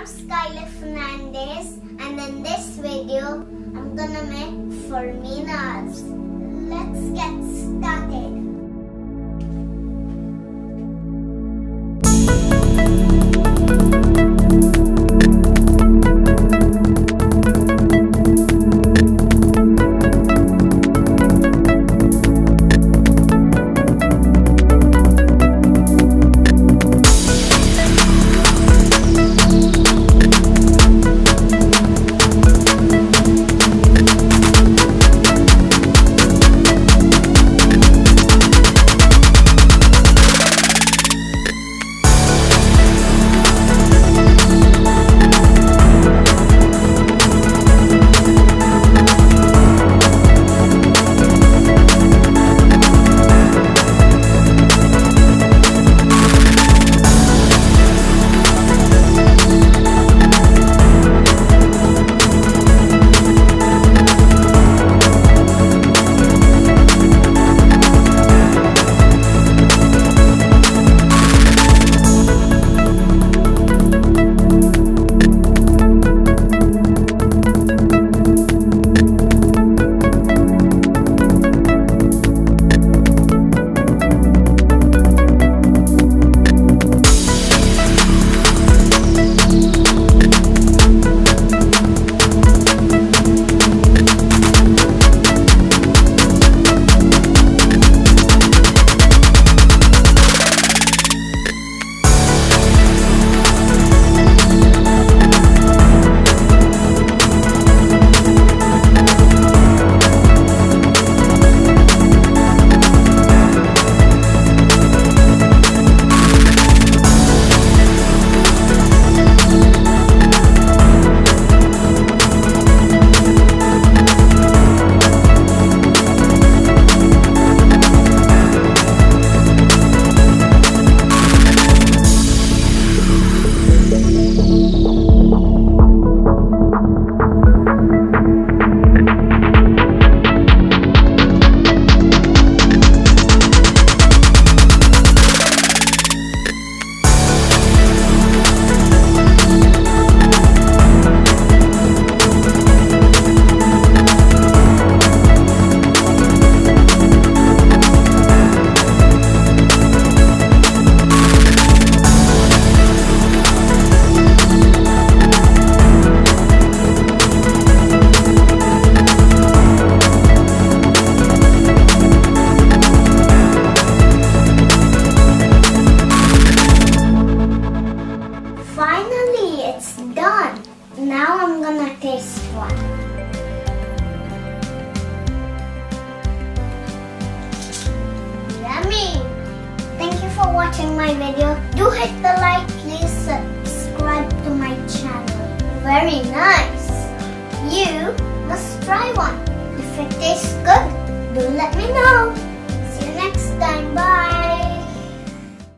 Schyler Fam, and in this video, I'm gonna make Forminas. Let's get started. Finally, it's done. Now I'm gonna taste one. Yummy! Thank you for watching my video. Do hit the like, please subscribe to my channel. Very nice. You must try one. If it tastes good, do let me know. See you next time. Bye.